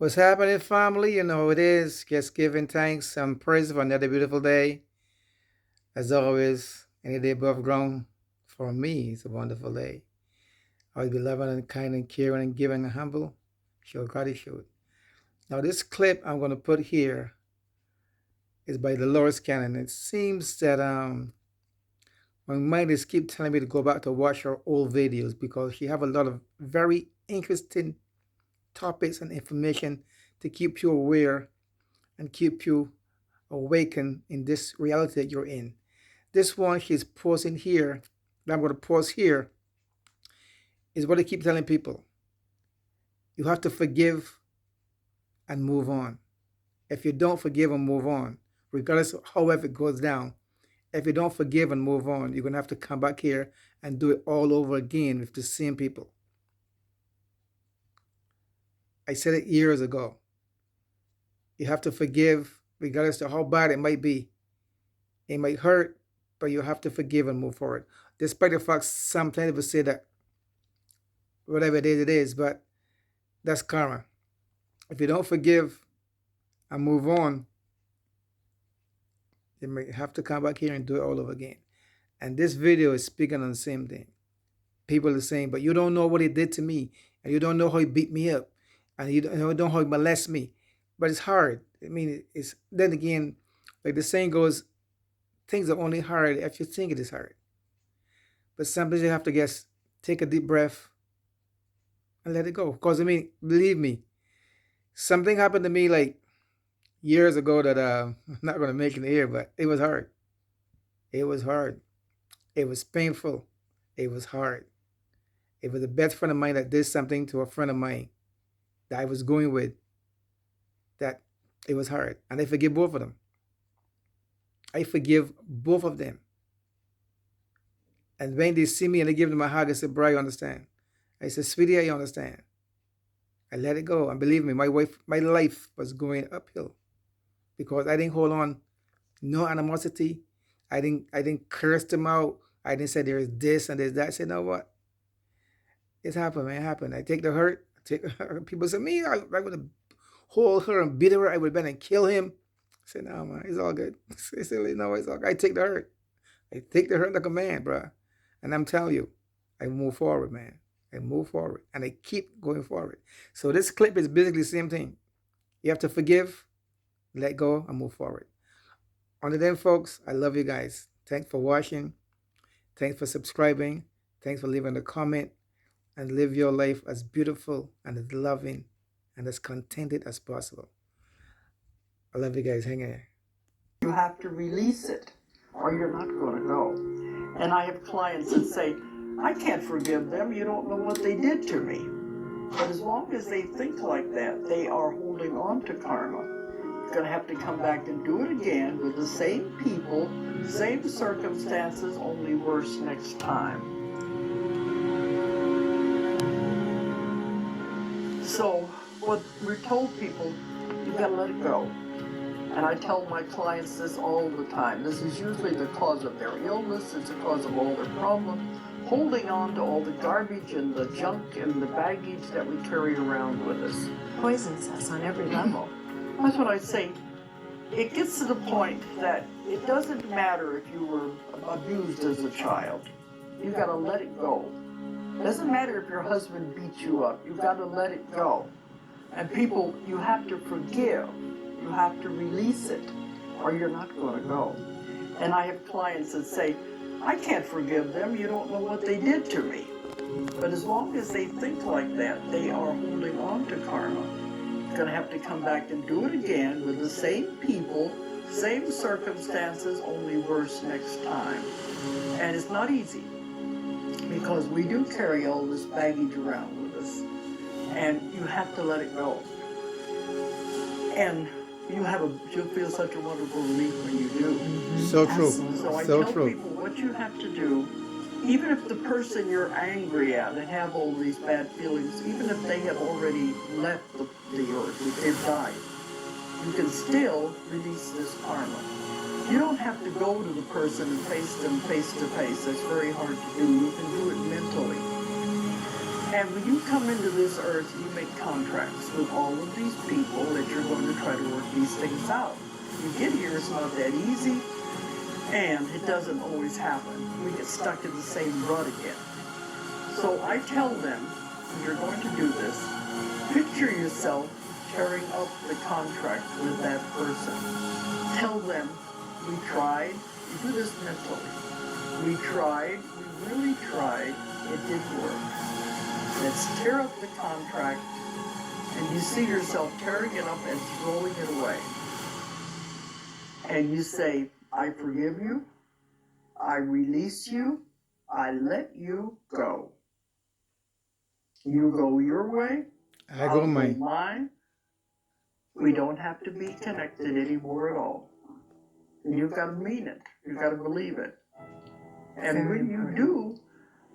What's happening, family? You know it is. Just giving thanks and praise for another beautiful day. As always, any day above ground for me is a wonderful day. Always be loving and kind and caring and giving and humble. Show gratitude. Now, this clip I'm going to put here is by Dolores Cannon. It seems that my mind is keep telling me to go back to watch her old videos because she have a lot of very interesting topics and information to keep you aware and keep you awakened in this reality that you're in. This one she's pausing here, that I'm going to pause here, is what I keep telling people. You have to forgive and move on. If you don't forgive and move on, regardless of however it goes down, if you don't forgive and move on, you're going to have to come back here and do it all over again with the same people. I said it years ago. You have to forgive regardless of how bad it might be. It might hurt, but you have to forgive and move forward. Despite the fact sometimes people say that whatever it is, but that's karma. If you don't forgive and move on, you may have to come back here and do it all over again. And this video is speaking on the same thing. People are saying, but you don't know what he did to me, and you don't know how he beat me up, and you don't know how he molested me. But it's hard. I mean, it's then again, like the saying goes, things are only hard if you think it is hard. But sometimes you have to just take a deep breath and let it go. Because I mean, believe me, something happened to me like years ago that I'm not going to make it here, but it was hard. It was hard. It was painful. It was hard. It was the best friend of mine that did something to a friend of mine that I was going with, that it was hard. And I forgive both of them. I forgive both of them. And when they see me and they give them a hug, I said, bro, you understand? I said, sweetie, I understand. I let it go. And believe me, my life was going uphill because I didn't hold on no animosity. I didn't curse them out. I didn't say there's this and there's that. I said, you know what? It's happened, man. It happened. I take the hurt. People say, me, I would have hold her and beat her. I would have been and kill him. I said, no, man, it's all good. I said, no, it's all good. I take the hurt. I take the hurt like a man, bro. And I'm telling you, I move forward, man. I move forward. And I keep going forward. So this clip is basically the same thing. You have to forgive, let go, and move forward. Until then, folks, I love you guys. Thanks for watching. Thanks for subscribing. Thanks for leaving a comment. And live your life as beautiful and as loving and as contented as possible. I love you guys. Hang in there. You have to release it or you're not going to go. And I have clients that say, I can't forgive them. You don't know what they did to me. But as long as they think like that, they are holding on to karma. You're going to have to come back and do it again with the same people, same circumstances, only worse next time. So what we're told people, you've got to let it go. And I tell my clients this all the time. This is usually the cause of their illness. It's the cause of all their problems. Holding on to all the garbage and the junk and the baggage that we carry around with us. Poisons us on every level. That's what I say. It gets to the point that it doesn't matter if you were abused as a child. You've got to let it go. It doesn't matter if your husband beat you up. You've got to let it go. And people, you have to forgive. You have to release it, or you're not going to go. And I have clients that say, I can't forgive them. You don't know what they did to me. But as long as they think like that, they are holding on to karma. You're going to have to come back and do it again with the same people, same circumstances, only worse next time. And it's not easy, because we do carry all this baggage around with us. And you have to let it go. And you'll feel such a wonderful relief when you do. So true. So I So tell true. people what you have to do, even if the person you're angry at and have all these bad feelings, even if they have already left the earth, if they've died, you can still release this karma. You don't have to go to the person and face them face to face. That's very hard to do. You can do it mentally. And when you come into this earth, you make contracts with all of these people that you're going to try to work these things out. You get here, it's not that easy, and it doesn't always happen. We get stuck in the same rut again. So I tell them, when you're going to do this, picture yourself tearing up the contract with that person. Tell them, we tried. You do this mentally. We tried, we really tried, it didn't work. Let's tear up the contract, and you see yourself tearing it up and throwing it away. And you say, I forgive you, I release you, I let you go. You go your way, I I'll go mine. mine. We don't have to be connected anymore at all. And you've got to mean it. You've got to believe it. And Very when you important. do,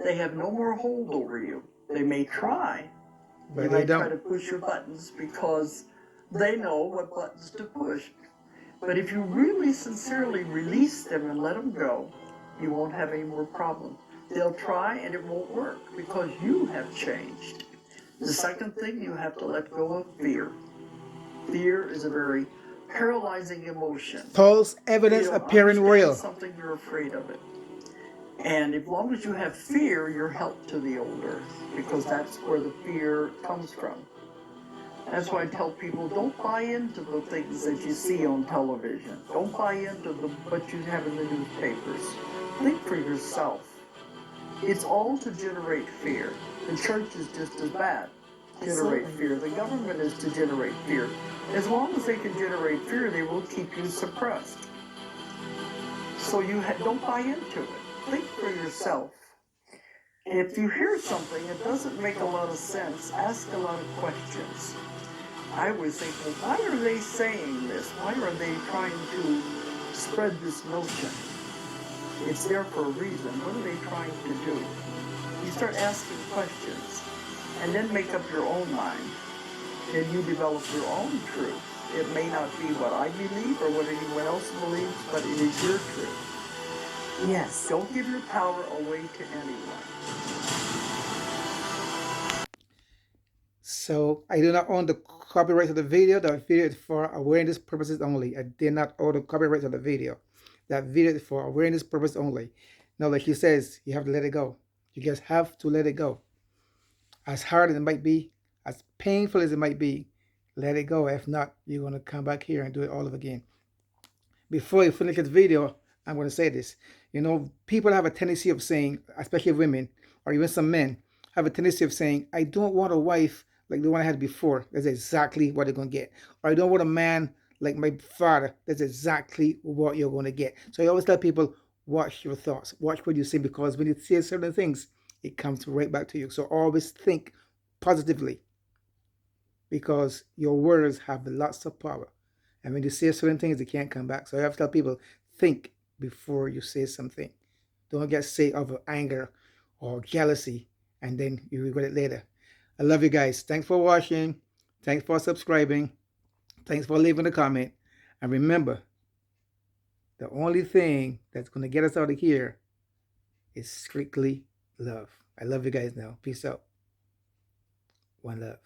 they have no more hold over you. They may try. But They they might try don't. to push your buttons because they know what buttons to push. But if you really sincerely release them and let them go, you won't have any more problems. They'll try and it won't work because you have changed. The second thing, you have to let go of fear. Fear is a very paralyzing emotion. False You evidence don't appearing understand real. something, you're afraid of it. And as long as you have fear, you're helped to the old earth because that's where the fear comes from. That's why I tell people, don't buy into the things that you see on television. Don't buy into what you have in the newspapers. Think for yourself. It's all to generate fear. The church is just as bad. Generate Absolutely. fear. The government is to generate fear. As long as they can generate fear, they will keep you suppressed. So you don't buy into it. Think for yourself. If you hear something that doesn't make a lot of sense, ask a lot of questions. I always think, well, why are they saying this? Why are they trying to spread this notion? It's there for a reason. What are they trying to do? You start asking questions and then make up your own mind. Then you develop your own truth. It may not be what I believe or what anyone else believes, but it is your truth. Yes. Don't give your power away to anyone. So I do not own the copyright of the video. The video is for awareness purposes only. I did not own the copyright of the video. That video is for awareness purpose only. Now, like he says, you have to let it go. You just have to let it go. As hard as it might be, as painful as it might be, let it go. If not, you're going to come back here and do it all over again. Before you finish this video, I'm going to say this. You know, people have a tendency of saying, especially women, or even some men, have a tendency of saying, I don't want a wife like the one I had before. That's exactly what they're going to get. Or I don't want a man like my father. That's exactly what you're going to get. So I always tell people, watch your thoughts. Watch what you say, because when you say certain things, it comes right back to you. So always think positively, because your words have lots of power. And when you say certain things, they can't come back. So I have to tell people, think before you say something. Don't get sick of anger or jealousy and then you regret it later. I love you guys. Thanks for watching. Thanks for subscribing. Thanks for leaving a comment. And remember, the only thing that's going to get us out of here is strictly love. I love you guys now. Peace out. One love.